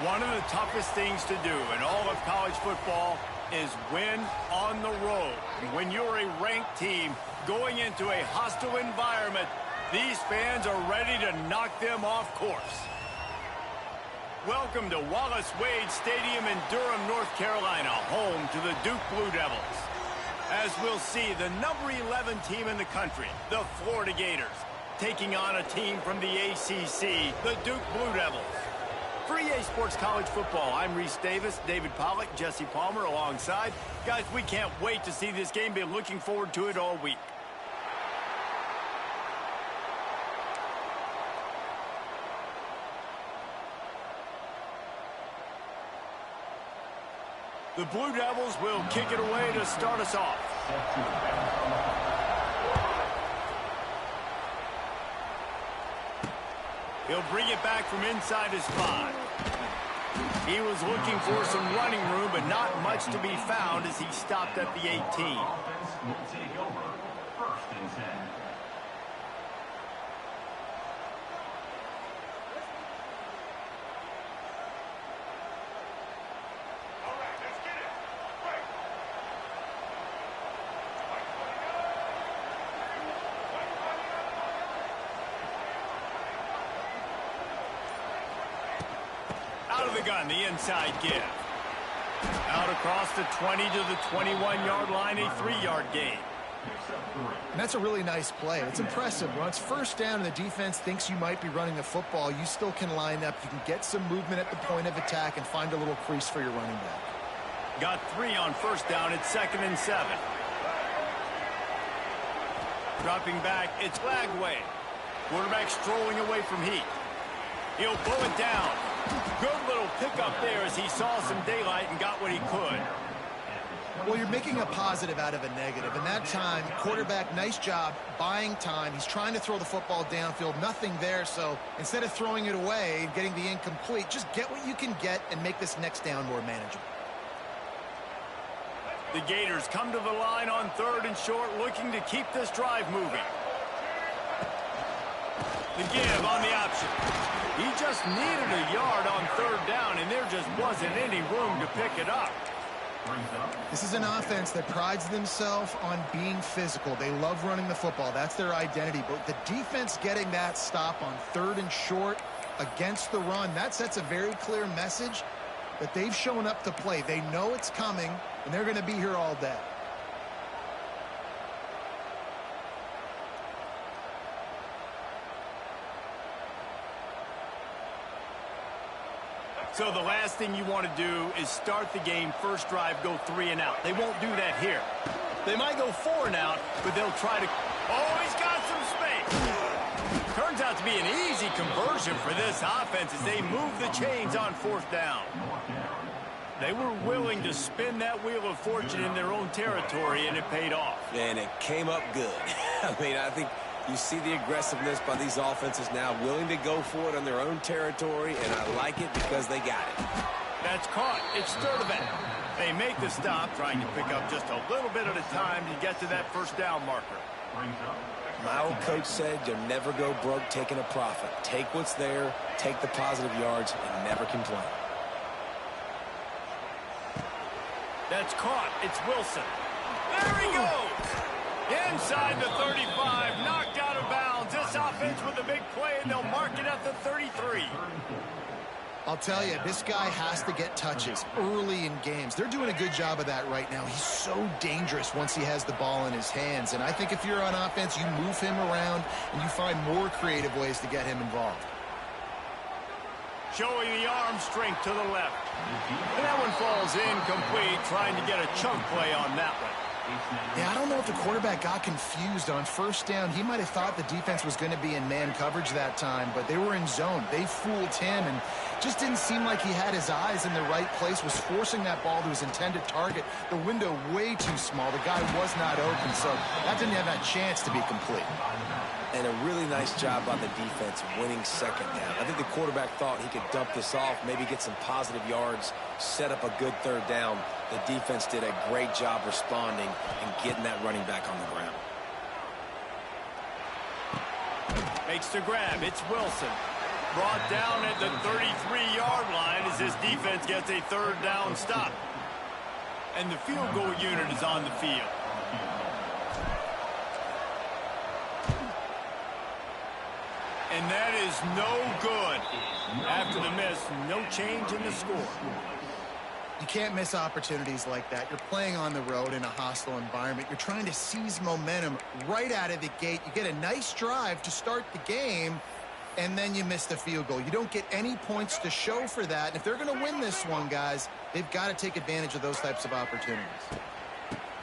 One of the toughest things to do in all of college football is win on the road. When you're a ranked team going into a hostile environment, these fans are ready to knock them off course. Welcome to Wallace Wade Stadium in Durham, North Carolina, home to the Duke Blue Devils. As we'll see, the number 11 team in the country, the Florida Gators, taking on a team from the ACC, the Duke Blue Devils. For EA Sports College Football, I'm Reese Davis, David Pollack, Jesse Palmer alongside. Guys, we can't wait to see this game. Been looking forward to it all week. The Blue Devils will kick it away to start us off. He'll bring it back from inside his 5. He was looking for some running room, but not much to be found as he stopped at the 18. Will take over 1st and 10. Out of the gun, the inside give. Out across the 20 to the 21-yard line, a 3-yard gain. And that's a really nice play. It's impressive. When it's first down and the defense thinks you might be running the football, you still can line up. You can get some movement at the point of attack and find a little crease for your running back. Got 3 on first down. It's 2nd and 7. Dropping back, it's Lagway. Quarterback strolling away from Heat. He'll blow it down. Good little pickup there as he saw some daylight and got what he could. Well, you're making a positive out of a negative. And that time, quarterback, nice job buying time. He's trying to throw the football downfield. Nothing there. So instead of throwing it away and getting the incomplete, just get what you can get and make this next down more manageable. The Gators come to the line on 3rd and short, looking to keep this drive moving. The give on the option. He just needed a yard on 3rd down, and there just wasn't any room to pick it up. This is an offense that prides themselves on being physical. They love running the football. That's their identity. But the defense getting that stop on 3rd and short against the run, that sets a very clear message that they've shown up to play. They know it's coming, and they're going to be here all day. So the last thing you want to do is start the game, first drive, go 3 and out. They won't do that here. They might go 4 and out, but they'll try to... Oh, he's got some space. Turns out to be an easy conversion for this offense as they move the chains on 4th down. They were willing to spin that wheel of fortune in their own territory, and it paid off. And it came up good. I mean, I think you see the aggressiveness by these offenses now, willing to go for it on their own territory, and I like it because they got it. That's caught. It's Sturdivant. They make the stop, trying to pick up just a little bit at a time to get to that first down marker. My old coach said you'll never go broke taking a profit. Take what's there, take the positive yards, and never complain. That's caught. It's Wilson. There he goes. Inside the 35, knocked out of bounds. This offense with a big play, and they'll mark it at the 33. I'll tell you, this guy has to get touches early in games. They're doing a good job of that right now. He's so dangerous once he has the ball in his hands. And I think if you're on offense, you move him around and you find more creative ways to get him involved. Showing the arm strength to the left. And that one falls incomplete, trying to get a chunk play on that one. Yeah, I don't know if the quarterback got confused on first down. He might have thought the defense was going to be in man coverage that time, but they were in zone. They fooled him and just didn't seem like he had his eyes in the right place, was forcing that ball to his intended target. The window way too small. The guy was not open, so that didn't have that chance to be complete. And a really nice job by the defense winning 2nd down. I think the quarterback thought he could dump this off, maybe get some positive yards, set up a good 3rd down. The defense did a great job responding and getting that running back on the ground. Makes the grab. It's Wilson. Brought down at the 33-yard line as this defense gets a third down stop. And the field goal unit is on the field. And that is no good. After the miss, no change in the score. You can't miss opportunities like that. You're playing on the road in a hostile environment. You're trying to seize momentum right out of the gate. You get a nice drive to start the game, and then you miss the field goal. You don't get any points to show for that. And if they're going to win this one, guys, they've got to take advantage of those types of opportunities.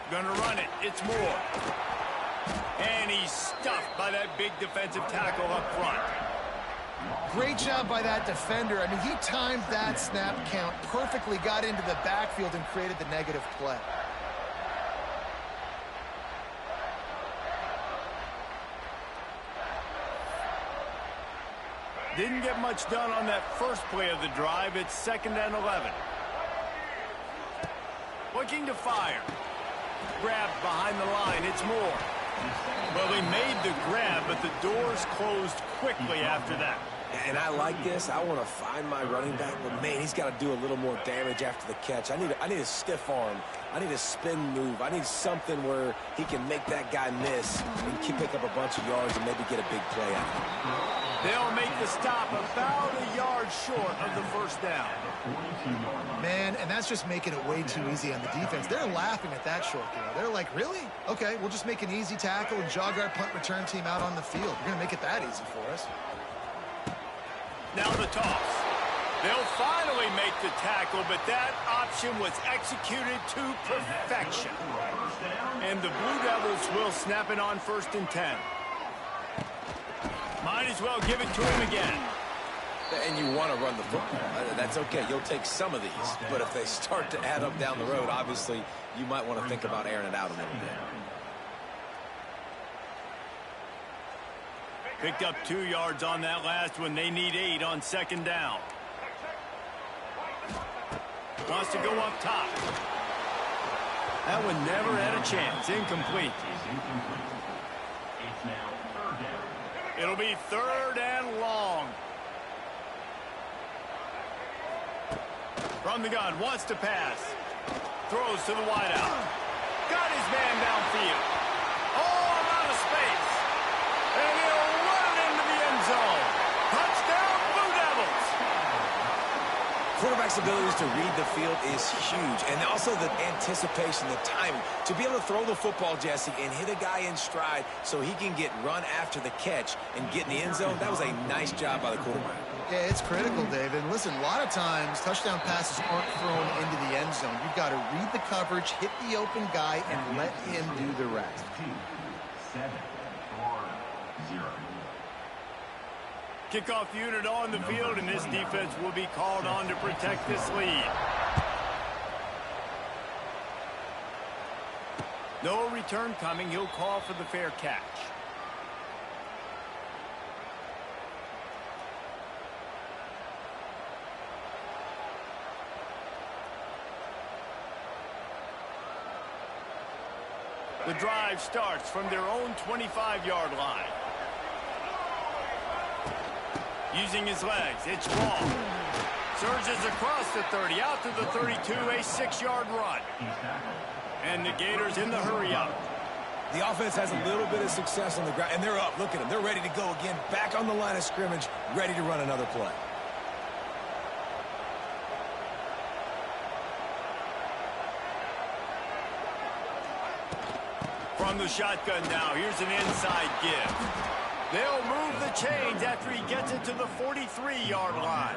Gonna run it. It's Moore. And he's stuffed by that big defensive tackle up front. Great job by that defender. I mean, he timed that snap count perfectly, got into the backfield and created the negative play. Didn't get much done on that first play of the drive. It's 2nd and 11. Looking to fire. Grabbed behind the line. It's Moore. Well, he made the grab, but the doors closed quickly after that. And I like this. I want to find my running back, but man, he's got to do a little more damage after the catch. I need a stiff arm. I need a spin move. I need something where he can make that guy miss and pick up a bunch of yards and maybe get a big play out of it. They'll make the stop about a yard short of the first down. Man, and that's just making it way too easy on the defense. They're laughing at that short throw. They're like, really? Okay, we'll just make an easy tackle and jog our punt return team out on the field. We're going to make it that easy for us. Now the toss. They'll finally make the tackle, but that option was executed to perfection. And the Blue Devils will snap it on 1st and 10. Might as well give it to him again. And you want to run the football. That's okay. You'll take some of these. But if they start to add up down the road, obviously, you might want to think about airing it out a little bit. Picked up 2 yards on that last one. They need 8 on 2nd down. Wants to go up top. That one never had a chance. Incomplete. It'll be 3rd and long. From the gun, wants to pass. Throws to the wideout. Got his man downfield. Oh, I'm out of space. And he'll run it into the end zone. Touchdown, Blue Devils. Quarterback's abilities to read the field is huge. And also the anticipation, the timing. To be able to throw the football, Jesse, and hit a guy in stride so he can get run after the catch and get in the end zone, that was a nice job by the quarterback. Yeah, it's critical, David. Listen, a lot of times touchdown passes aren't thrown into the end zone. You've got to read the coverage, hit the open guy, and let him do the rest. 7-4-0. Kickoff unit on the field, and this defense will be called on to protect this lead. No return coming. He'll call for the fair catch. The drive starts from their own 25-yard line. Using his legs, it's long. Surges across the 30, out to the 32, a 6-yard run. And the Gators in the hurry up. The offense has a little bit of success on the ground, and they're up. Look at them. They're ready to go again. Back on the line of scrimmage, ready to run another play. From the shotgun now, here's an inside give. They'll move the chains after he gets it to the 43-yard line.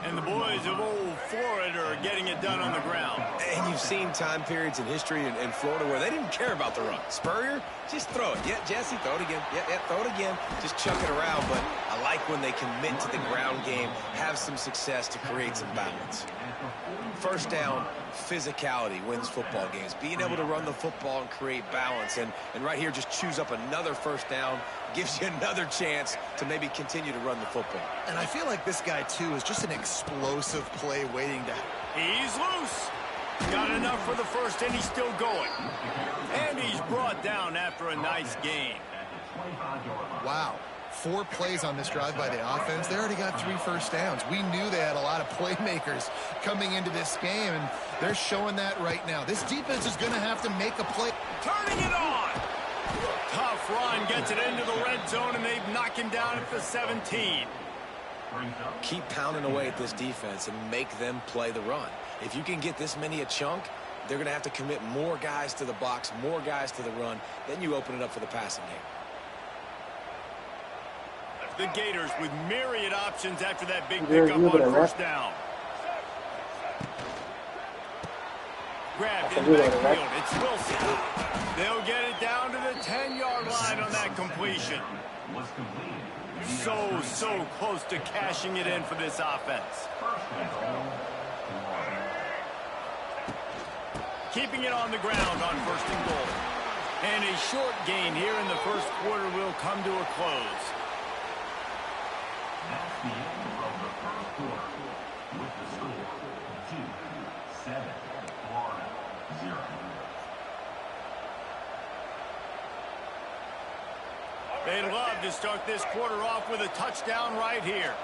And the boys of old Florida are getting it done on the ground. And you've seen time periods in history in Florida where they didn't care about the run. Spurrier, just throw it. Yeah, Jesse, throw it again. Yeah, throw it again. Just chuck it around. But I like when they commit to the ground game, have some success to create some balance. First down, physicality wins football games. Being able to run the football and create balance. And right here, just choose up another first down, gives you another chance to maybe continue to run the football. And I feel like this guy, too, is just an explosive play waiting to... He's loose. Got enough for the first, and he's still going. And he's brought down after a nice gain. Wow. 4 plays on this drive by the offense. They already got 3 first downs. We knew they had a lot of playmakers coming into this game, and they're showing that right now. This defense is going to have to make a play. Turning it on. Tough run, gets it into the red zone, and they knock him down at the 17. Keep pounding away at this defense and make them play the run. If you can get this many a chunk, they're going to have to commit more guys to the box, more guys to the run. Then you open it up for the passing game. The Gators with myriad options after that big pickup on first down. Grabbed in the backfield. It's Wilson. They'll get it down to the 10-yard line on that completion. So close to cashing it in for this offense. Keeping it on the ground on first and goal. And a short gain here in the first quarter will come to a close. That's the end of the first quarter with the score 2-7, Florida 0. They'd love to start this quarter off with a touchdown right here.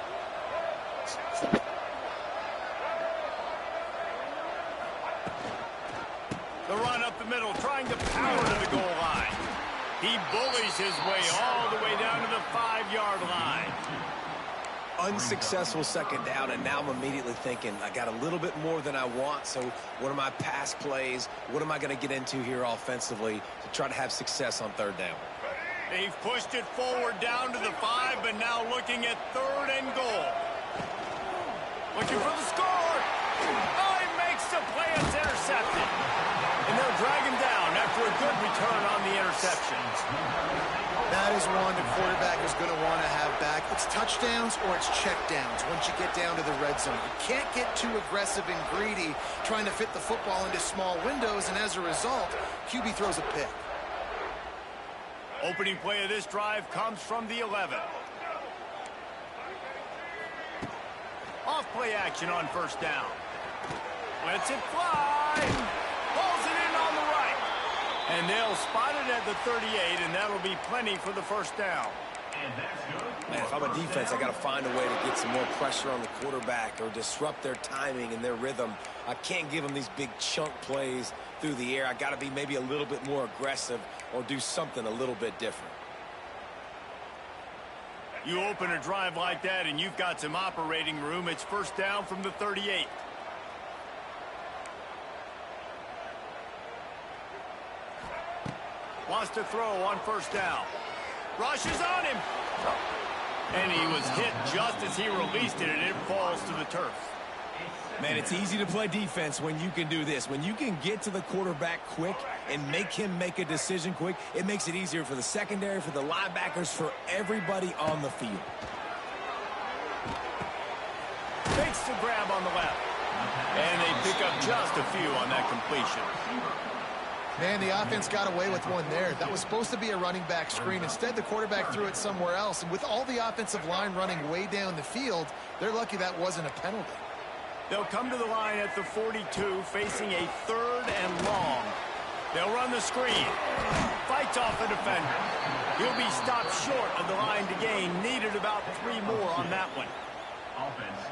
The run up the middle, trying to power to the goal line. He bullies his way all the way down to the 5-yard line. Unsuccessful second down, and now I'm immediately thinking, I got a little bit more than I want, so what are my pass plays? What am I going to get into here offensively to try to have success on third down? They've pushed it forward down to the 5, but now looking at 3rd and goal. Looking for the score. Oh, he makes the play. It's intercepted. And they'll drag him down after a good return on the interception. That is one the quarterback is going to want to have back. It's touchdowns or it's checkdowns once you get down to the red zone. You can't get too aggressive and greedy trying to fit the football into small windows, and as a result, QB throws a pick. Opening play of this drive comes from the 11. Off play action on first down. Lets it fly. Pulls it in on the right. And they'll spot it at the 38, and that'll be plenty for the first down. And that's good. Man, if I'm a defense, I got to find a way to get some more pressure on the quarterback or disrupt their timing and their rhythm. I can't give them these big chunk plays through the air. I got to be maybe a little bit more aggressive or do something a little bit different. You open a drive like that, and you've got some operating room. It's first down from the 38. Wants to throw on first down. Rushes on him. And he was hit just as he released it, and it falls to the turf. Man, it's easy to play defense when you can do this. When you can get to the quarterback quick and make him make a decision quick, it makes it easier for the secondary, for the linebackers, for everybody on the field. Fakes the grab on the left. And they pick up just a few on that completion. Man, the offense got away with one there. That was supposed to be a running back screen. Instead, the quarterback threw it somewhere else. And with all the offensive line running way down the field, they're lucky that wasn't a penalty. They'll come to the line at the 42, facing a 3rd and long. They'll run the screen. Fights off the defender. He'll be stopped short of the line to gain. Needed about 3 more on that one.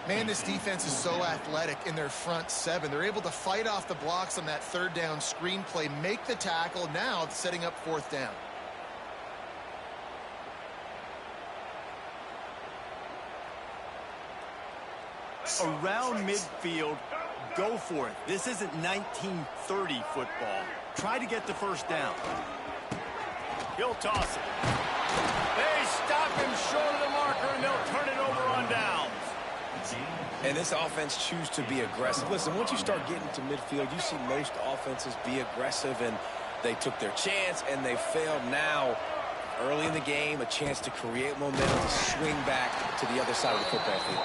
Man, this defense is so athletic in their front 7. They're able to fight off the blocks on that 3rd down screen play, make the tackle, now setting up 4th down. Around midfield, go for it. This isn't 1930 football. Try to get the first down. He'll toss it. They stop him short of the marker, and they'll turn it over on downs. And this offense choose to be aggressive. Listen, once you start getting to midfield, you see most offenses be aggressive, and they took their chance, and they failed. Now, early in the game, a chance to create momentum, to swing back to the other side of the football field.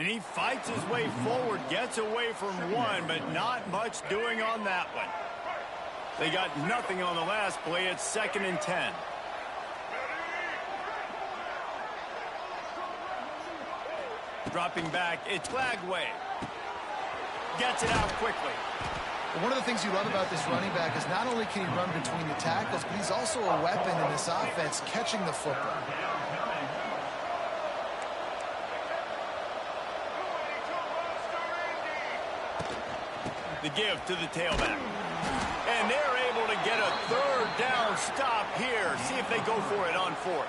And he fights his way forward, gets away from one, but not much doing on that one. They got nothing on the last play. It's 2nd and 10. Dropping back, it's Glagway. Gets it out quickly. One of the things you love about this running back is not only can he run between the tackles, but he's also a weapon in this offense, catching the football. The give to the tailback. And they're able to get a 3rd down stop here. See if they go for it on 4th.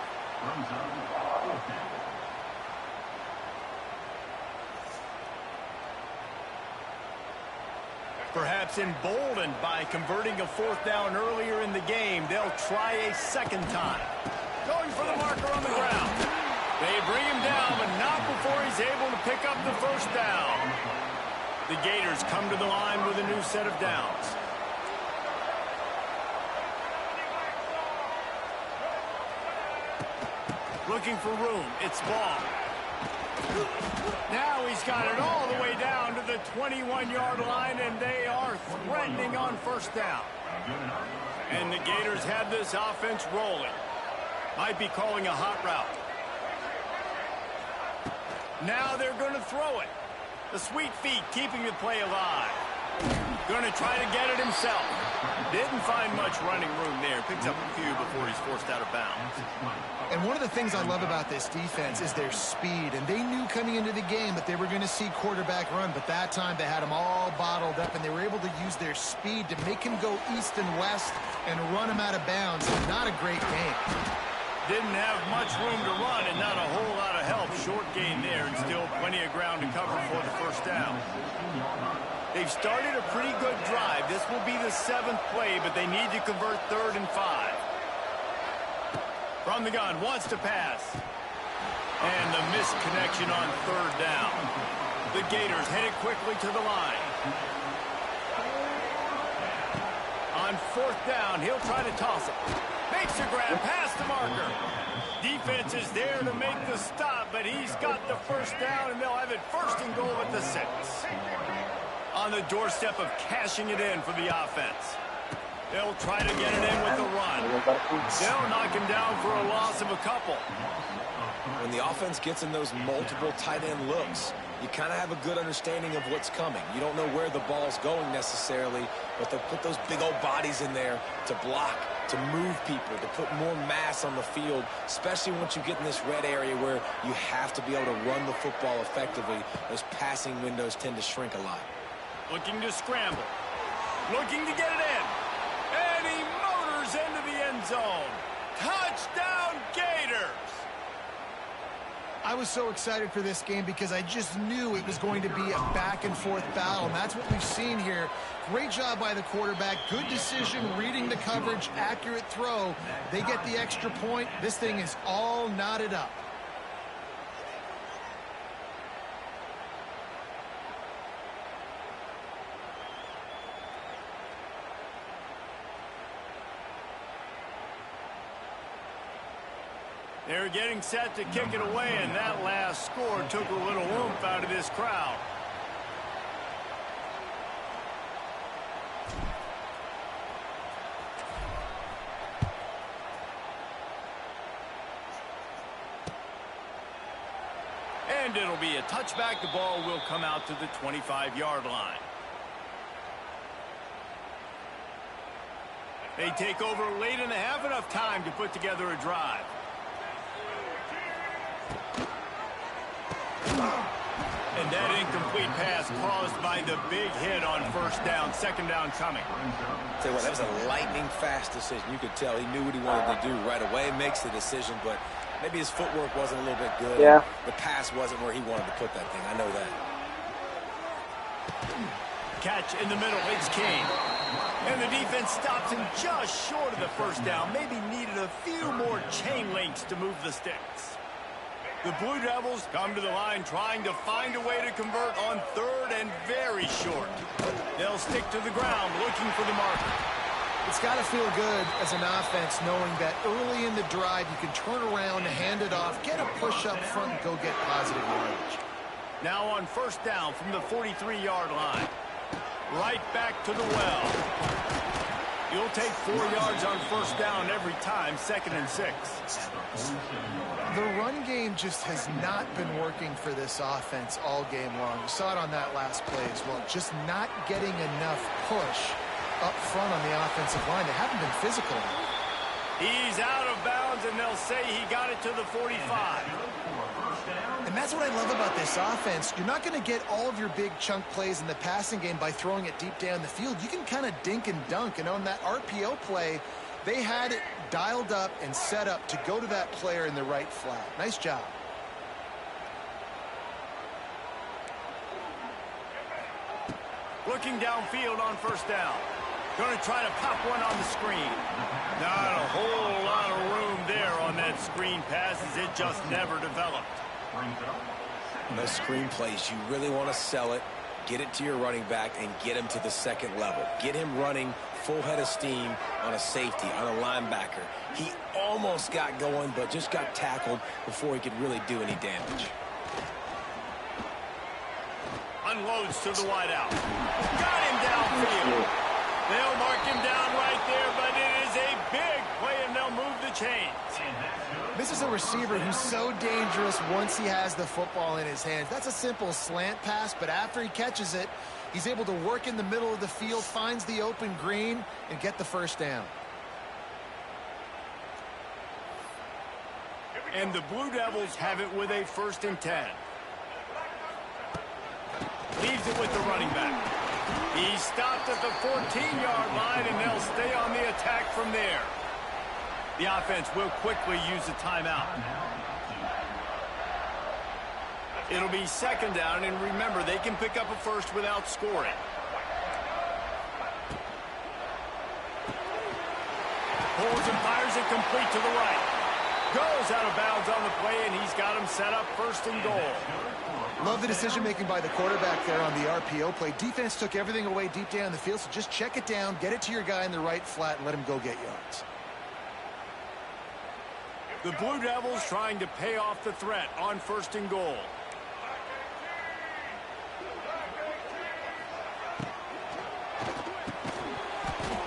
Perhaps emboldened by converting a 4th down earlier in the game, they'll try a 2nd time. Going for the marker on the ground. They bring him down, but not before he's able to pick up the 1st down. The Gators come to the line with a new set of downs. Looking for room. It's Ball. Now he's got it all the way down to the 21-yard line, and they are threatening on 1st down. And the Gators have this offense rolling. Might be calling a hot route. Now they're going to throw it. The sweet feet keeping the play alive. Going to try to get it himself. Didn't find much running room there. Picks up a few before he's forced out of bounds. And one of the things I love about this defense is their speed. And they knew coming into the game that they were going to see quarterback run. But that time they had him all bottled up, and they were able to use their speed to make him go east and west and run him out of bounds. Not a great game. Didn't have much room to run and not a whole lot of help. Short gain there and still plenty of ground to cover for the 1st down. They've started a pretty good drive. This will be the 7th play, but they need to convert 3rd and 5. From the gun, wants to pass. And the missed connection on 3rd down. The Gators headed quickly to the line. On 4th down, he'll try to toss it. Makes a grab past the marker. Defense is there to make the stop, but he's got the 1st down, and they'll have it 1st and goal at the 6. On the doorstep of cashing it in for the offense. They'll try to get it in with the run. They'll knock him down for a loss of a couple. When the offense gets in those multiple tight end looks, you kind of have a good understanding of what's coming. You don't know where the ball's going necessarily, but they'll put those big old bodies in there to block, to move people, to put more mass on the field, especially once you get in this red area where you have to be able to run the football effectively. Those passing windows tend to shrink a lot. Looking to scramble. Looking to get it in. And he motors into the end zone. Touchdown, Gators! I was so excited for this game because I just knew it was going to be a back-and-forth battle, and that's what we've seen here. Great job by the quarterback. Good decision, reading the coverage, accurate throw. They get the extra point. This thing is all knotted up. They're getting set to kick it away, and that last score took a little oomph out of this crowd. And it'll be a touchback. The ball will come out to the 25-yard line. They take over late and they have enough time to put together a drive. And that incomplete pass caused by the big hit on 1st down, 2nd down coming. Tell you what, that was a lightning-fast decision. You could tell he knew what he wanted to do right away, makes the decision, but maybe his footwork wasn't a little bit good. Yeah. The pass wasn't where he wanted to put that thing. I know that. Catch in the middle, it's King. And the defense stops him just short of the 1st down. Maybe needed a few more chain links to move the sticks. The Blue Devils come to the line trying to find a way to convert on 3rd and very short. They'll stick to the ground looking for the marker. It's got to feel good as an offense knowing that early in the drive you can turn around, hand it off, get a push up front, and go get positive yardage. Now on first down from the 43-yard line. Right back to the well. You'll take 4 yards on first down every time, 2nd and 6. The run game just has not been working for this offense all game long. You saw it on that last play as well. Just not getting enough push up front on the offensive line. They haven't been physical enough. He's out of bounds, and they'll say he got it to the 45. And that's what I love about this offense. You're not going to get all of your big chunk plays in the passing game by throwing it deep down the field. You can kind of dink and dunk. And on that RPO play, they had it dialed up and set up to go to that player in the right flat. Nice job. Looking downfield on first down. Going to try to pop one on the screen. Not a whole lot of room there on that screen pass as it just never developed. Those screen plays, you really want to sell it, get it to your running back, and get him to the second level. Get him running full head of steam on a safety, on a linebacker. He almost got going, but just got tackled before he could really do any damage. Unloads to the wideout. Got him downfield. They'll mark him down right there, but it is a big play, and they'll move the chains. This is a receiver who's so dangerous once he has the football in his hands. That's a simple slant pass, but after he catches it, he's able to work in the middle of the field, finds the open green, and get the first down. And the Blue Devils have it with a 1st and 10. Leaves it with the running back. He stopped at the 14-yard line, and they'll stay on the attack from there. The offense will quickly use a timeout. It'll be 2nd down, and remember, they can pick up a first without scoring. Pulls and fires it complete to the right. Goes out of bounds on the play, and he's got him set up 1st and goal. Love the decision-making by the quarterback there on the RPO play. Defense took everything away deep down the field, so just check it down, get it to your guy in the right flat, and let him go get yards. The Blue Devils trying to pay off the threat on 1st and goal.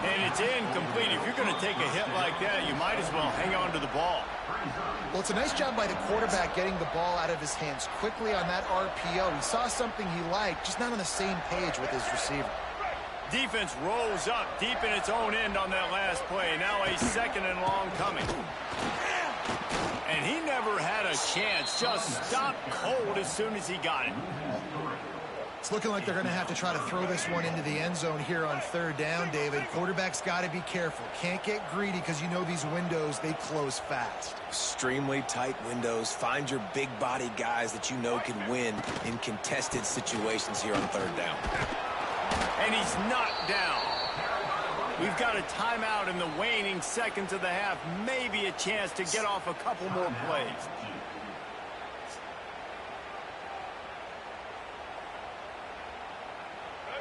And it's incomplete. If you're going to take a hit like that, you might as well hang on to the ball. Well, it's a nice job by the quarterback getting the ball out of his hands quickly on that RPO. He saw something he liked, just not on the same page with his receiver. Defense rolls up deep in its own end on that last play. Now a 2nd and long coming. And he never had a chance. Just stopped cold as soon as he got it. It's looking like they're going to have to try to throw this one into the end zone here on 3rd down, David. Quarterback's got to be careful. Can't get greedy because you know these windows, they close fast. Extremely tight windows. Find your big body guys that you know can win in contested situations here on 3rd down. And he's knocked down. We've got a timeout in the waning seconds of the half. Maybe a chance to get off a couple more plays.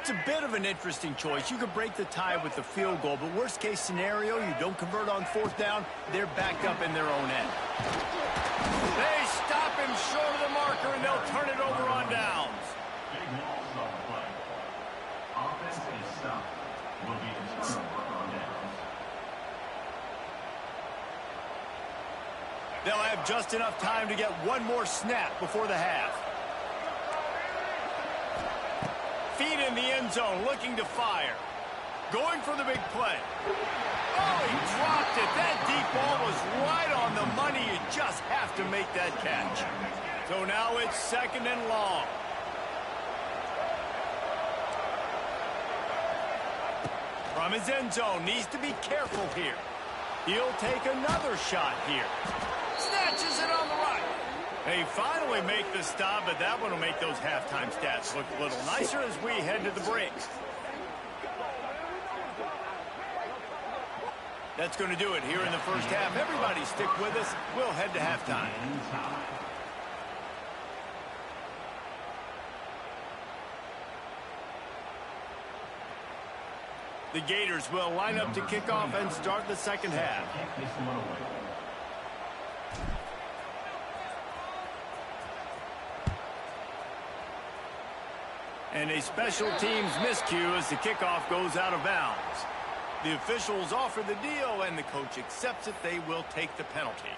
It's a bit of an interesting choice. You could break the tie with the field goal, but worst case scenario, you don't convert on 4th down, they're backed up in their own end. They stop him short of the marker, and they'll turn it over on downs. Big loss on the play. Offense is stopped. Will be a turnover on downs. They'll have just enough time to get one more snap before the half. Feet in the end zone, looking to fire. Going for the big play. Oh, he dropped it. That deep ball was right on the money. You just have to make that catch. So now it's 2nd and long. From his end zone, needs to be careful here. He'll take another shot here. Snatches it on the right. They finally make the stop, but that one will make those halftime stats look a little nicer as we head to the break. That's going to do it here in the first half. Everybody stick with us. We'll head to halftime. The Gators will line up to kick off and start the 2nd half. And a special teams miscue as the kickoff goes out of bounds. The officials offer the deal, and the coach accepts it. They will take the penalty.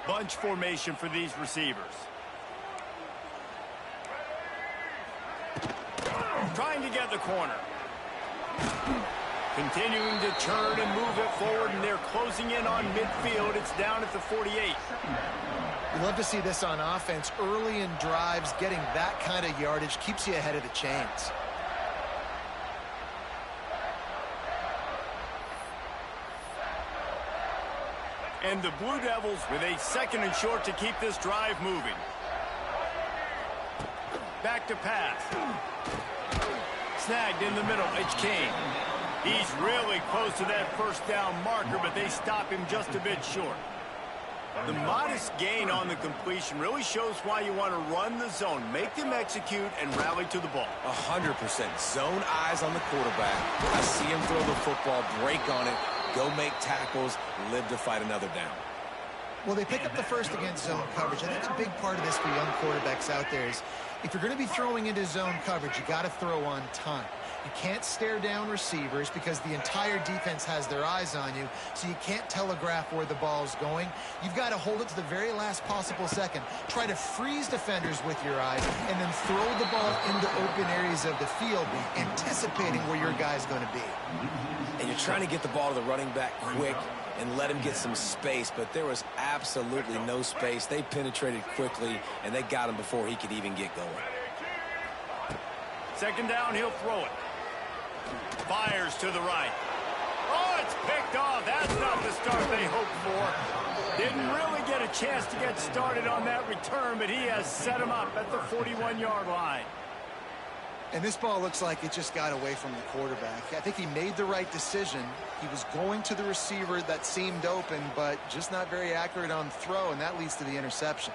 Bunch formation for these receivers. Trying to get the corner. Continuing to turn and move it forward, and they're closing in on midfield. It's down at the 48. You love to see this on offense. Early in drives, getting that kind of yardage keeps you ahead of the chains. And the Blue Devils with a 2nd and short to keep this drive moving. Back to pass. Snagged in the middle. It's King. He's really close to that first down marker, but they stop him just a bit short. The modest gain on the completion really shows why you want to run the zone. Make them execute and rally to the ball. 100%. Zone eyes on the quarterback. I see him throw the football, break on it, go make tackles, live to fight another down. Well, they pick up the first against zone coverage. I think a big part of this for young quarterbacks out there is if you're going to be throwing into zone coverage, you got to throw on time. You can't stare down receivers because the entire defense has their eyes on you, so you can't telegraph where the ball's going. You've got to hold it to the very last possible second. Try to freeze defenders with your eyes and then throw the ball into open areas of the field, anticipating where your guy's going to be. And you're trying to get the ball to the running back quick and let him get some space, but there was absolutely no space. They penetrated quickly, and they got him before he could even get going. 2nd down, he'll throw it. Fires to the right. Oh, it's picked off. That's not the start they hoped for. Didn't really get a chance to get started on that return, but he has set him up at the 41-yard line. And this ball looks like it just got away from the quarterback. I think he made the right decision. He was going to the receiver that seemed open, but just not very accurate on throw, and that leads to the interception.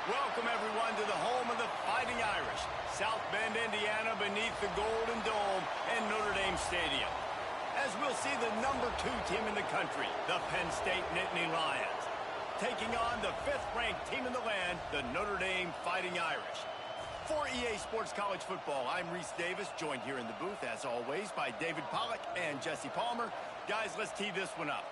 Welcome, everyone, to the home of the Fighting Irish, South Bend, Indiana, beneath the Golden Dome and Notre Dame Stadium. As we'll see the #2 team in the country, the Penn State Nittany Lions, taking on the 5th-ranked team in the land, the Notre Dame Fighting Irish. For EA Sports College Football, I'm Reese Davis, joined here in the booth, as always, by David Pollack and Jesse Palmer. Guys, let's tee this one up.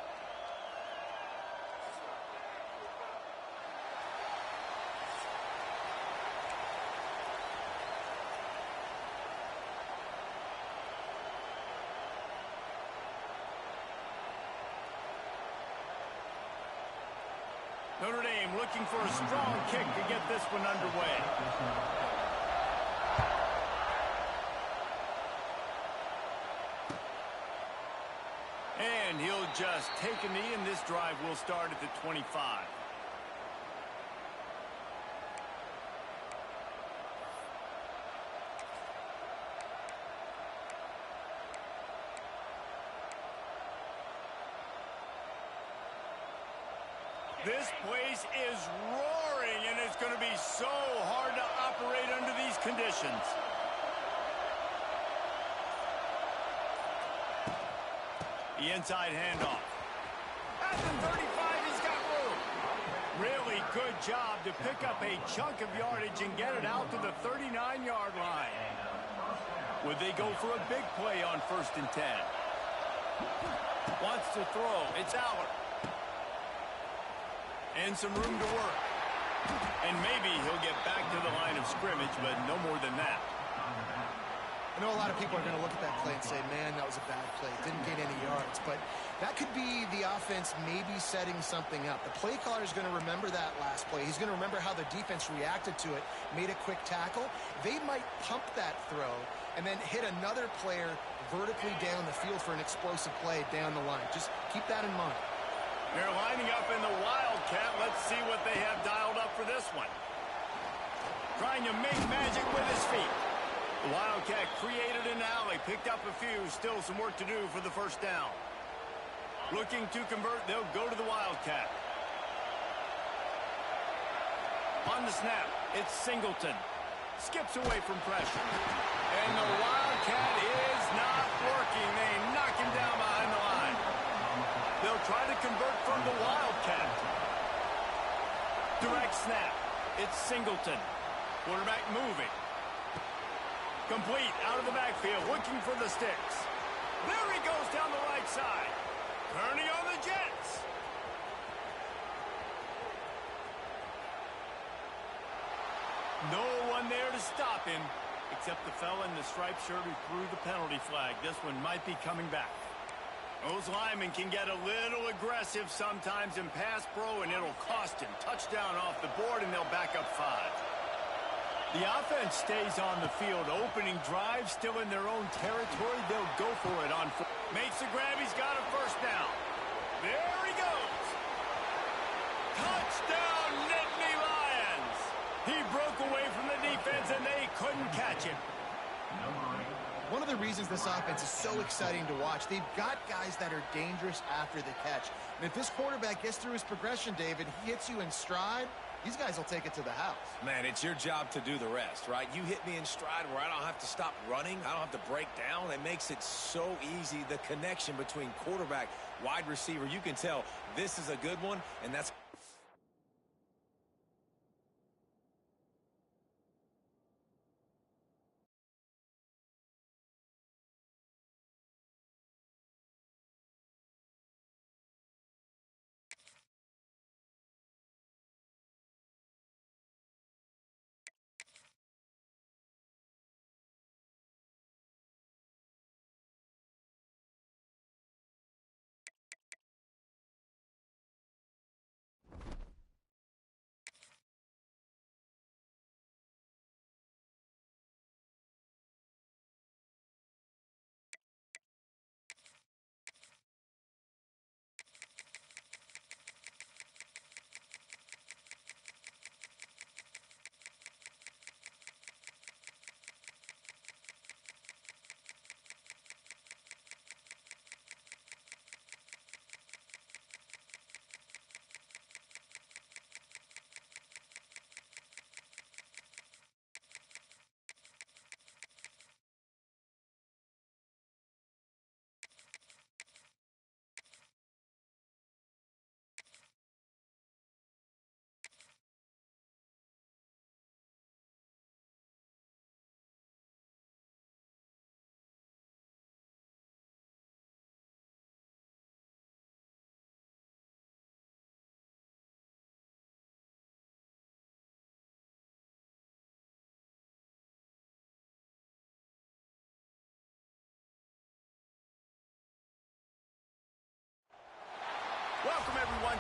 Notre Dame looking for a strong kick to get this one underway. And he'll just take a knee, and this drive will start at the 25. This place is roaring, and it's going to be so hard to operate under these conditions. The inside handoff. At the 35, he's got room. Really good job to pick up a chunk of yardage and get it out to the 39-yard line. Would they go for a big play on 1st and 10? Wants to throw. It's Aller. And some room to work. And maybe he'll get back to the line of scrimmage, but no more than that. I know a lot of people are going to look at that play and say, man, that was a bad play. Didn't get any yards. But that could be the offense maybe setting something up. The play caller is going to remember that last play. He's going to remember how the defense reacted to it, made a quick tackle. They might pump that throw and then hit another player vertically down the field for an explosive play down the line. Just keep that in mind. They're lining up in the Wildcat. Let's see what they have dialed up for this one. Trying to make magic with his feet. The Wildcat created an alley, picked up a few, still some work to do for the 1st down. Looking to convert, they'll go to the Wildcat. On the snap, it's Singleton. Skips away from pressure. And the Wildcat is not working. They knock him down behind the line. They'll try to convert from the Wildcat. Direct snap. It's Singleton. Quarterback moving. Complete out of the backfield, looking for the sticks. There he goes down the right side. Turning on the Jets. No one there to stop him, except the fella in the striped shirt who threw the penalty flag. This one might be coming back. Those linemen can get a little aggressive sometimes in pass pro, and it'll cost him. Touchdown off the board, and they'll back up 5. The offense stays on the field. Opening drive, still in their own territory. They'll go for it on 4. Makes the grab. He's got a 1st down. There he goes. Touchdown, Nittany Lions. He broke away from the defense, and they couldn't catch him. One of the reasons this offense is so exciting to watch, they've got guys that are dangerous after the catch. And if this quarterback gets through his progression, David, he hits you in stride, these guys will take it to the house. Man, it's your job to do the rest, right? You hit me in stride where I don't have to stop running. I don't have to break down. It makes it so easy. The connection between quarterback, wide receiver, you can tell this is a good one, and that's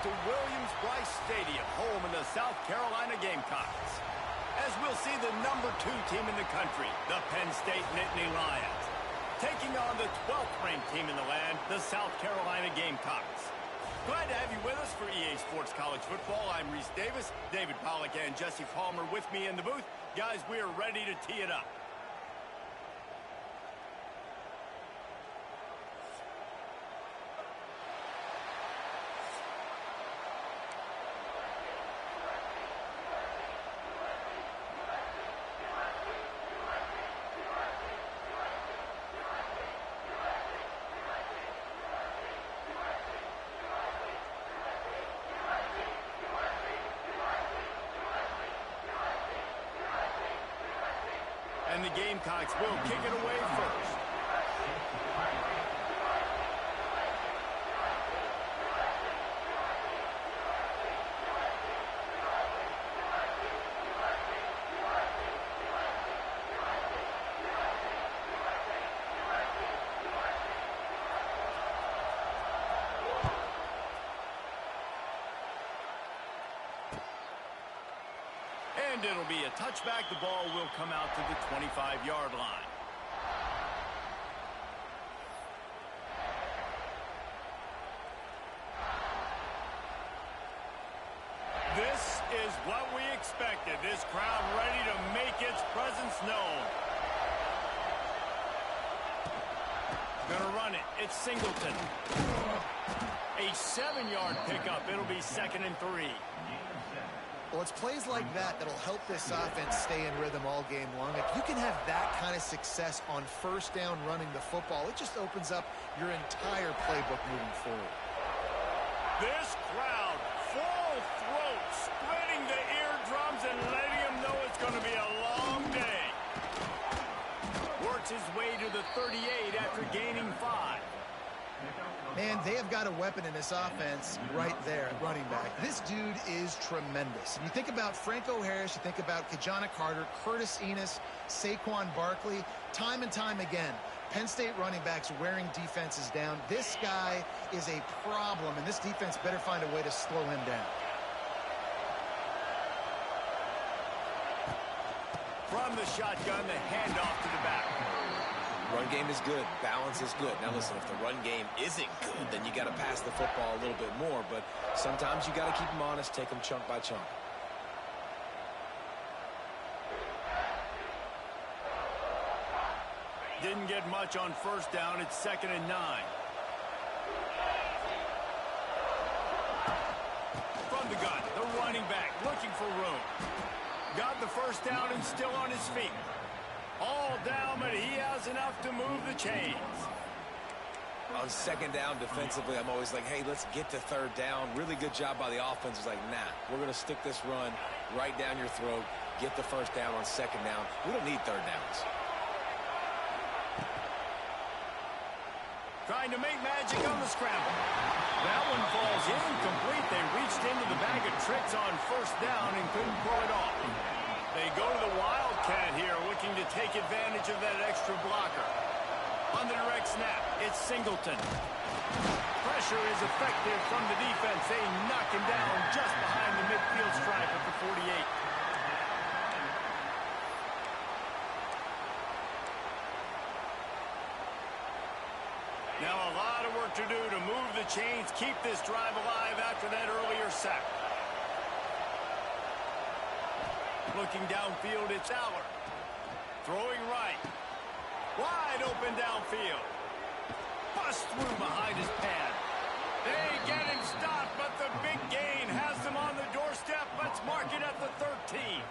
to Williams-Brice Stadium, home of the South Carolina Gamecocks. As we'll see the #2 team in the country, the Penn State Nittany Lions, taking on the 12th ranked team in the land, the South Carolina Gamecocks. Glad to have you with us for EA Sports College Football. I'm Reese Davis, David Pollack and Jesse Palmer with me in the booth. Guys, we are ready to tee it up. And the Gamecocks will kick it away first. And it'll be a touchback. The ball will come out to the 25-yard line. This is what we expected. This crowd ready to make its presence known. Gonna run it. It's Singleton. A 7-yard pickup. It'll be 2nd and 3. Well, it's plays like that that'll help this offense stay in rhythm all game long. If you can have that kind of success on first down running the football, it just opens up your entire playbook moving forward. This crowd, full throat, splitting the eardrums and letting them know it's going to be a long day. Works his way to the 38 after gaining 5. Man, they have got a weapon in this offense right there at running back. This dude is tremendous. And you think about Franco Harris, you think about Kajana Carter, Curtis Enos, Saquon Barkley, time and time again, Penn State running backs wearing defenses down. This guy is a problem, and this defense better find a way to slow him down. From the shotgun, the handoff to the back. Run game is good. Balance is good. Now listen, if the run game isn't good, then you got to pass the football a little bit more. But sometimes you got to keep them honest, take them chunk by chunk. Didn't get much on first down. It's 2nd and 9. From the gun, the running back looking for room. Got the first down and still on his feet. All down, but he has enough to move the chains. On 2nd down defensively, I'm always like, hey, let's get to 3rd down. Really good job by the offense. It's like, nah, we're going to stick this run right down your throat, get the first down on 2nd down. We don't need 3rd downs. Trying to make magic on the scramble. That one falls incomplete. They reached into the bag of tricks on first down and couldn't pull it off. They go to the Wildcat here, looking to take advantage of that extra blocker. On the direct snap, it's Singleton. Pressure is effective from the defense. They knock him down just behind the midfield stripe at the 48. Now a lot of work to do to move the chains, keep this drive alive after that earlier sack. Looking downfield, it's Aller. Throwing right. Wide open downfield. Bust through behind his pad. They get him stopped, but the big gain has them on the doorstep. Let's mark it at the 13.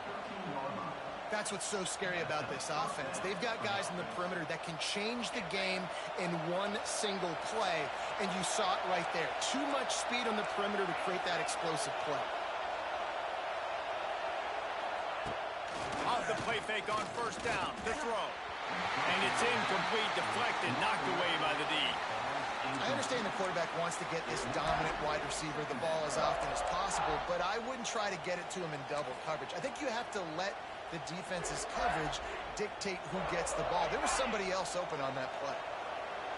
That's what's so scary about this offense. They've got guys in the perimeter that can change the game in one single play, and you saw it right there. Too much speed on the perimeter to create that explosive play. Off the play fake on first down, the throw. And it's incomplete, deflected, knocked away by the D. I understand the quarterback wants to get this dominant wide receiver the ball as often as possible, but I wouldn't try to get it to him in double coverage. I think you have to let the defense's coverage dictate who gets the ball. There was somebody else open on that play.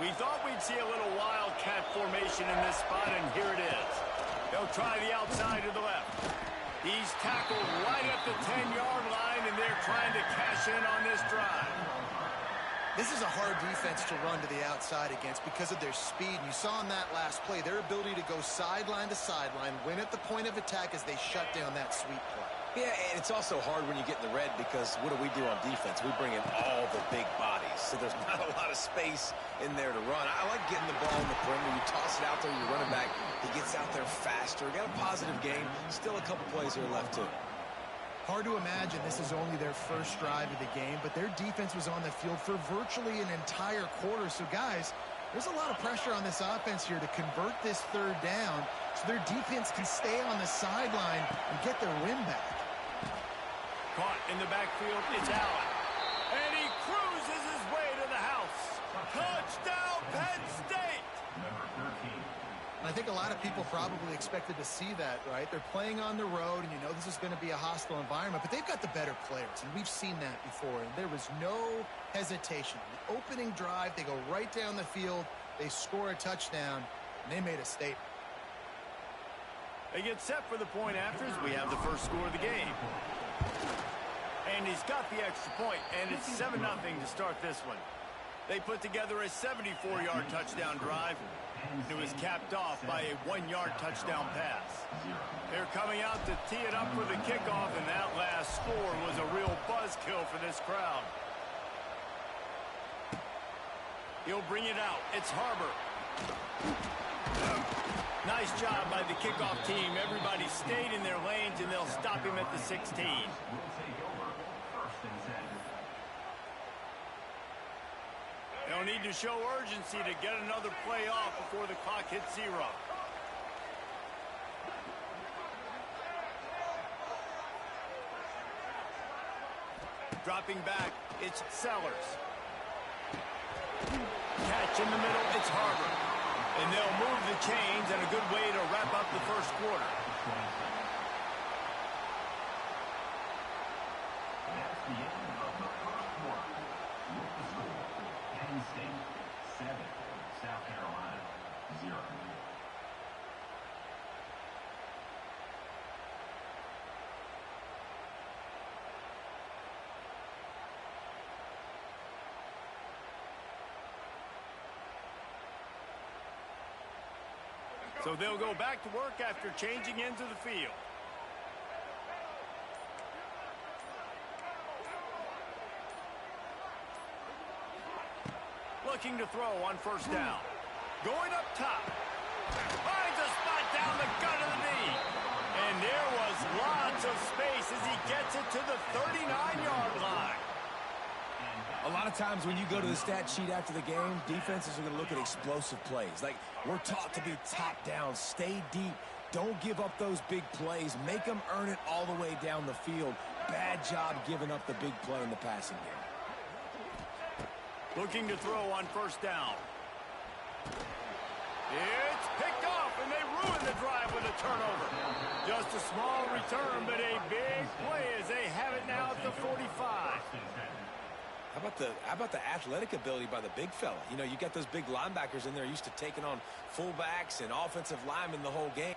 We thought we'd see a little wildcat formation in this spot, and here it is. They'll try the outside to the left. He's tackled right at the 10-yard line, and they're trying to cash in on this drive. This is a hard defense to run to the outside against because of their speed. And you saw in that last play their ability to go sideline to sideline, win at the point of attack as they shut down that sweep play. Yeah, and it's also hard when you get in the red because what do we do on defense? We bring in all the big bodies, so there's not a lot of space in there to run. I like getting the ball in the perimeter. You toss it out there, you run it back. He gets out there faster. Got a positive game. Still a couple plays here left, too. Hard to imagine this is only their first drive of the game, but their defense was on the field for virtually an entire quarter. So, guys, there's a lot of pressure on this offense here to convert this third down so their defense can stay on the sideline and get their win back. Caught in the backfield, it's Allen. And he cruises his way to the house. Touchdown, Penn State! Number 13. I think a lot of people probably expected to see that, right? They're playing on the road, and you know this is going to be a hostile environment, but they've got the better players, and we've seen that before, and there was no hesitation. The opening drive, they go right down the field, they score a touchdown, and they made a statement. They get set for the point afters. We have the first score of the game. And he's got the extra point, and it's 7-0 to start this one. They put together a 74-yard touchdown drive. It was capped off by a 1-yard touchdown pass. They're coming out to tee it up for the kickoff, and that last score was a real buzzkill for this crowd. He'll bring it out. It's Harbor. Nice job by the kickoff team. Everybody stayed in their lanes, and they'll stop him at the 16. They'll need to show urgency to get another play off before the clock hits 0. Dropping back, it's Sellers. Catch in the middle, it's Harbor. And they'll move the chains, and a good way to wrap up the first quarter. That's the end of the first quarter. With the score, Penn State 7, South Carolina 0. So they'll go back to work after changing into the field. Looking to throw on first down. Going up top. Finds a spot down the gut of the knee. And there was lots of space as he gets it to the 39-yard line. A lot of times when you go to the stat sheet after the game, defenses are going to look at explosive plays. Like, we're taught to be top down, stay deep, don't give up those big plays, make them earn it all the way down the field. Bad job giving up the big play in the passing game. Looking to throw on first down. It's picked off, and they ruin the drive with a turnover. Just a small return, but a big play as they have it now at the 45. How about the athletic ability by the big fella? You know, you got those big linebackers in there used to taking on fullbacks and offensive linemen the whole game.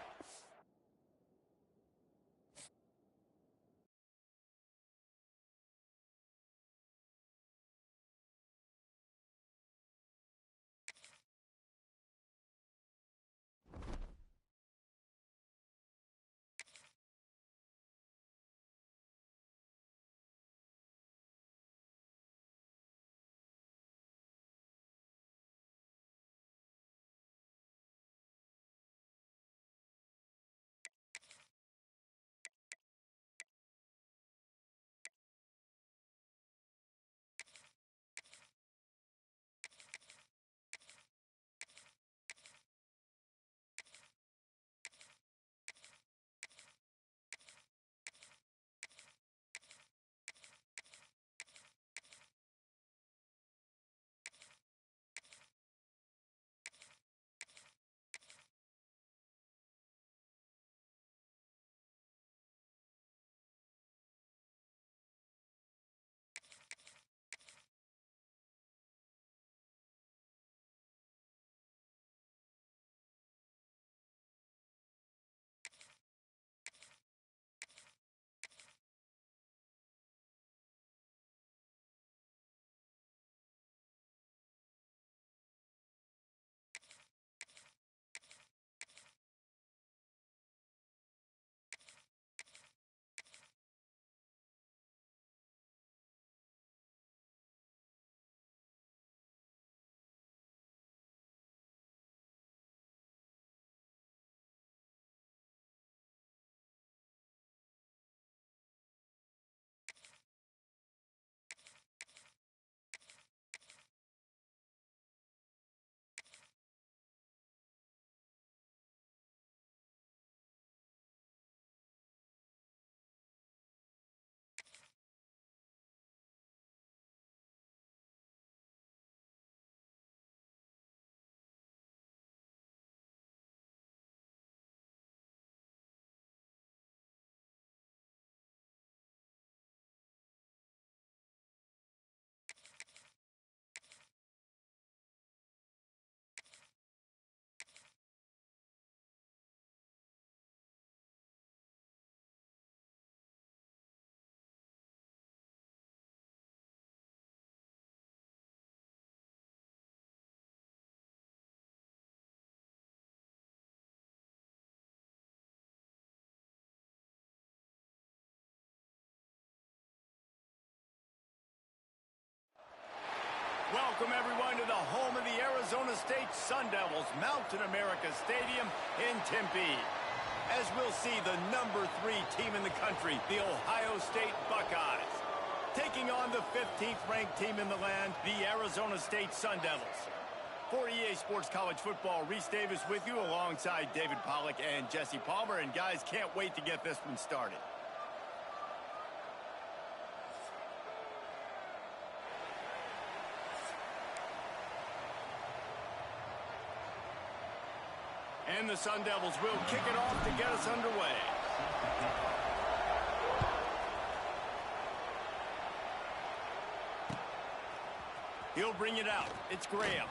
Welcome, everyone, to the home of the Arizona State Sun Devils, Mountain America Stadium in Tempe. As we'll see, the #3 team in the country, the Ohio State Buckeyes, taking on the 15th-ranked team in the land, the Arizona State Sun Devils. For EA Sports College Football, Reese Davis with you alongside David Pollack and Jesse Palmer. And, guys, can't wait to get this one started. And the Sun Devils will kick it off to get us underway. He'll bring it out. It's Graham.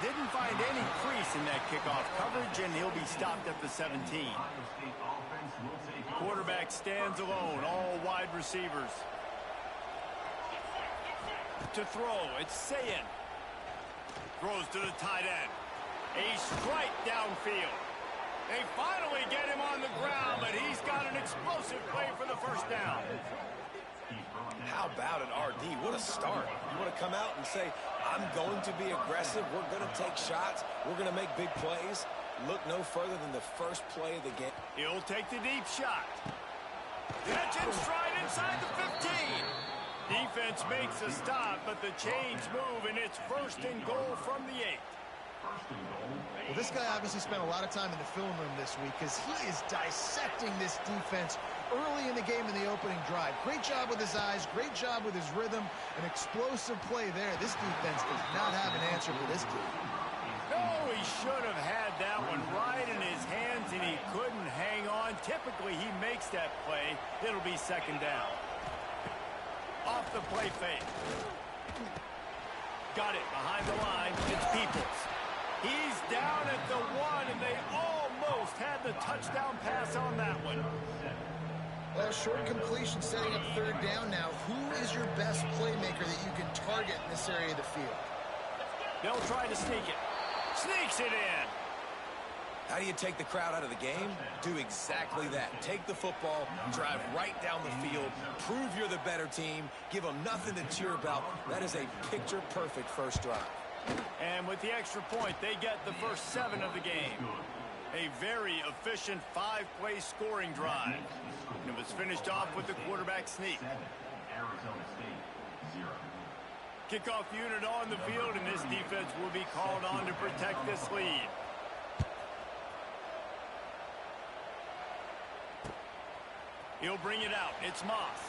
Didn't find any crease in that kickoff coverage, and he'll be stopped at the 17. Quarterback stands alone, all wide receivers. To throw, it's Sayin. Throws to the tight end. A strike downfield. They finally get him on the ground, but he's got an explosive play for the first down. How about it, RD? What a start. You want to come out and say, I'm going to be aggressive. We're going to take shots. We're going to make big plays. Look no further than the first play of the game. He'll take the deep shot. Catch and stride inside the 15. Defense makes a stop, but the chains move, and it's 1st and goal from the 8. Well, this guy obviously spent a lot of time in the film room this week because he is dissecting this defense early in the game in the opening drive. Great job with his eyes, great job with his rhythm, an explosive play there. This defense does not have an answer for this team. No, he should have had that one right in his hands, and he couldn't hang on. Typically, he makes that play. It'll be 2nd down. Off the play fake. Got it behind the line. It's Peoples. He's down at the 1, and they almost had the touchdown pass on that one. Well, short completion setting up 3rd down now. Who is your best playmaker that you can target in this area of the field? They'll try to sneak it. Sneaks it in. How do you take the crowd out of the game? Do exactly that. Take the football, drive right down the field, prove you're the better team, give them nothing to cheer about. That is a picture-perfect first drive. And with the extra point, they get the first 7 of the game. A very efficient 5-play scoring drive. And it was finished off with the quarterback sneak. Arizona State, 0. Kickoff unit on the field, and this defense will be called on to protect this lead. He'll bring it out. It's Moss.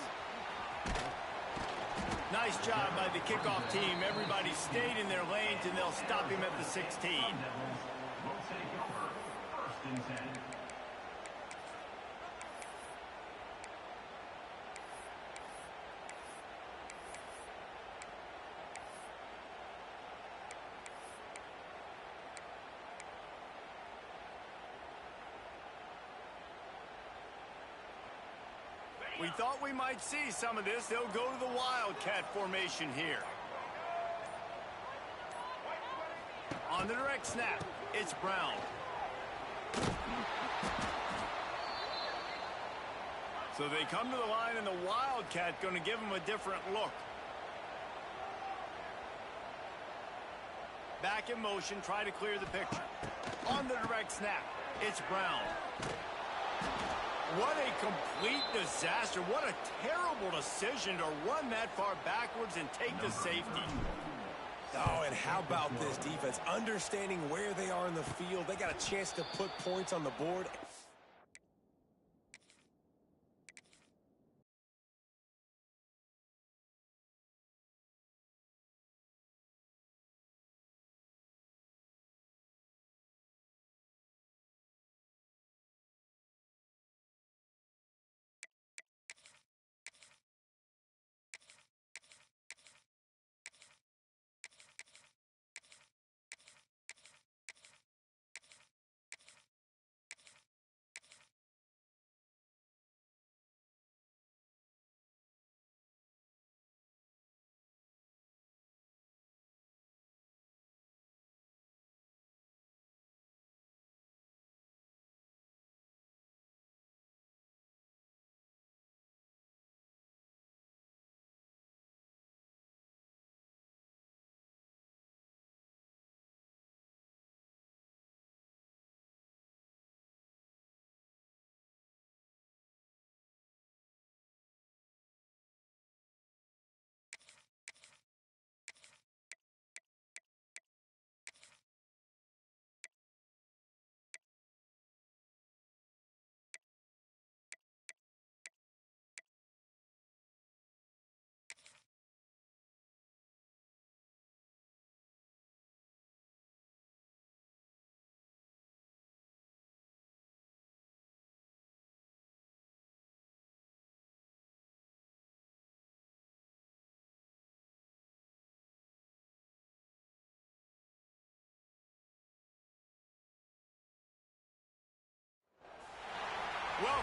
Nice job by the kickoff team. Everybody stayed in their lanes, and they'll stop him at the 16. Will take over 1st and 10. We thought we might see some of this. They'll go to the Wildcat formation here. On the direct snap, it's Brown. So they come to the line, and the Wildcat going to give them a different look. Back in motion, try to clear the picture. On the direct snap, it's Brown. What a complete disaster. What a terrible decision to run that far backwards and take the safety. Oh, and how about this defense? Understanding where they are in the field. They got a chance to put points on the board.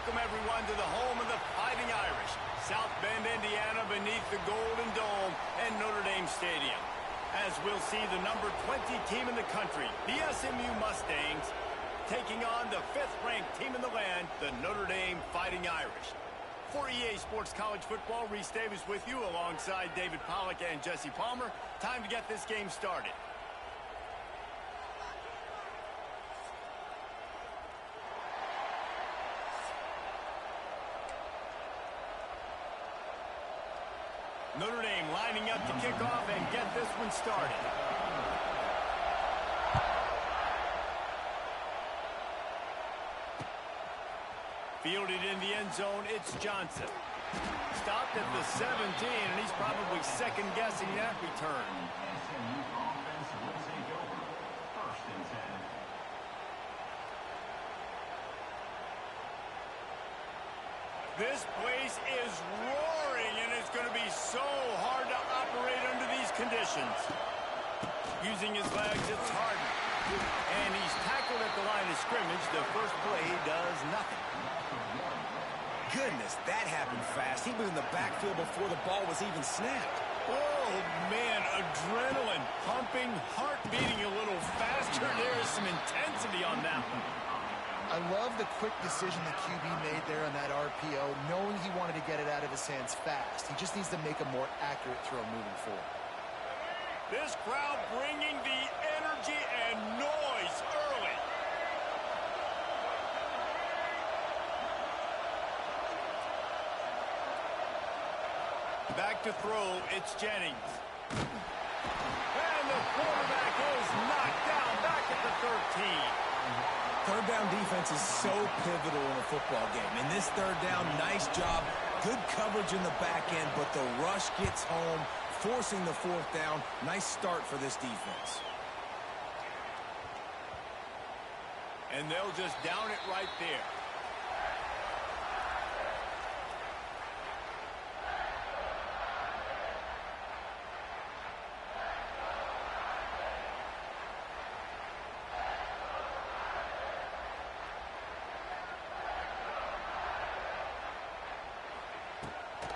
Welcome, everyone, to the home of the Fighting Irish, South Bend, Indiana, beneath the Golden Dome and Notre Dame Stadium. As we'll see the number 20 team in the country, the SMU Mustangs, taking on the 5th-ranked team in the land, the Notre Dame Fighting Irish. For EA Sports College Football, Reese Davis with you alongside David Pollack and Jesse Palmer. Time to get this game started. Notre Dame lining up to kick off and get this one started. Fielded in the end zone, it's Johnson. Stopped at the 17, and he's probably second-guessing that return. This place is roaring, and it's going to be so hard to operate under these conditions. Using his legs, it's Harden. And he's tackled at the line of scrimmage. The first play does nothing. Goodness, that happened fast. He was in the backfield before the ball was even snapped. Oh, man, adrenaline pumping, heart beating a little faster. There is some intensity on that one. I love the quick decision the QB made there on that RPO, knowing he wanted to get it out of his hands fast. He just needs to make a more accurate throw moving forward. This crowd bringing the energy and noise early. Back to throw, it's Jennings. And the quarterback is knocked down back at the 13. Third down defense is so pivotal in a football game. In this third down, nice job. Good coverage in the back end, but the rush gets home, forcing the 4th down. Nice start for this defense. And they'll just down it right there.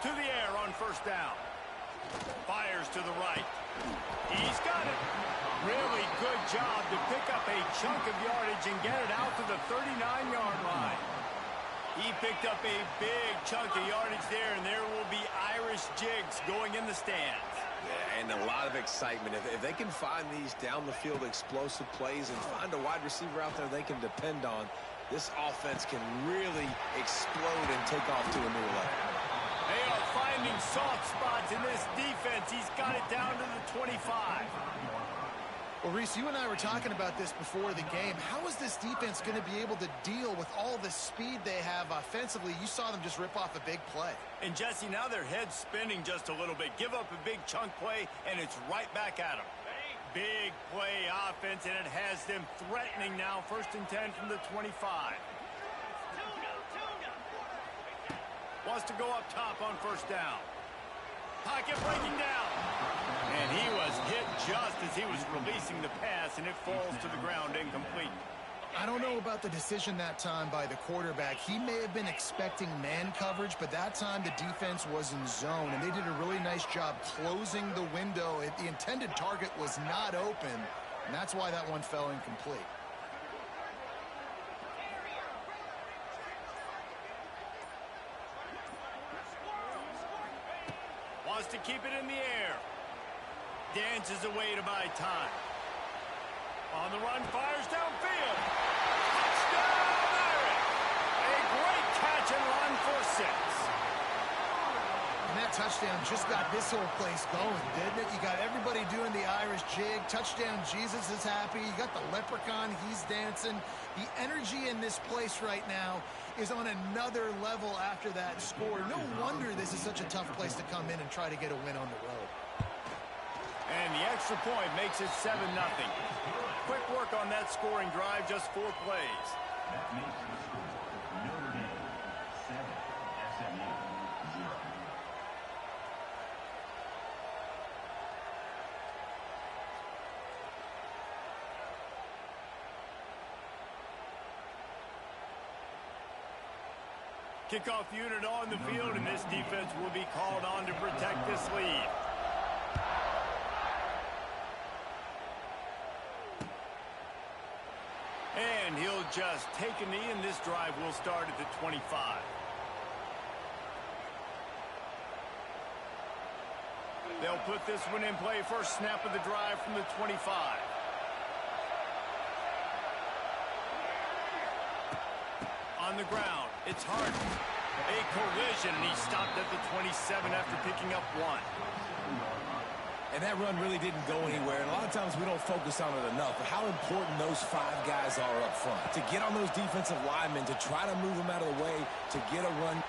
To the air on first down. Fires to the right. He's got it. Really good job to pick up a chunk of yardage and get it out to the 39-yard line. He picked up a big chunk of yardage there, and there will be Irish jigs going in the stands. Yeah, and a lot of excitement. If they can find these down-the-field explosive plays and find a wide receiver out there they can depend on, this offense can really explode and take off to a new level. They are finding soft spots in this defense. He's got it down to the 25. Well, Reese, you and I were talking about this before the game. How is this defense going to be able to deal with all the speed they have offensively? You saw them just rip off a big play. And, Jesse, now their head's spinning just a little bit. Give up a big chunk play, and it's right back at them. Big play offense, and it has them threatening now. 1st and 10 from the 25. Wants to go up top on first down. Pocket breaking down. And he was hit just as he was releasing the pass, and it falls to the ground incomplete. I don't know about the decision that time by the quarterback. He may have been expecting man coverage, but that time the defense was in zone, and they did a really nice job closing the window. The intended target was not open, and that's why that one fell incomplete. Wants to keep it in the air. Dances away to buy time. On the run, fires downfield. Touchdown, Irish! A great catch and run for 6. And that touchdown just got this whole place going, didn't it? You got everybody doing the Irish jig. Touchdown, Jesus is happy. You got the leprechaun, he's dancing. The energy in this place right now is on another level after that score. No wonder this is such a tough place to come in and try to get a win on the road. And the extra point makes it 7-0. Quick work on that scoring drive, just 4 plays. That makes the score Notre Dame 7, SMU 0. Kickoff unit on the field, and this defense will be called on to protect this lead. And he'll just take a knee, and this drive will start at the 25. They'll put this one in play. First snap of the drive from the 25. On the ground, it's Harden. A collision, and he stopped at the 27 after picking up 1. And that run really didn't go anywhere. And a lot of times we don't focus on it enough. But how important those 5 guys are up front. To get on those defensive linemen, to try to move them out of the way, to get a run.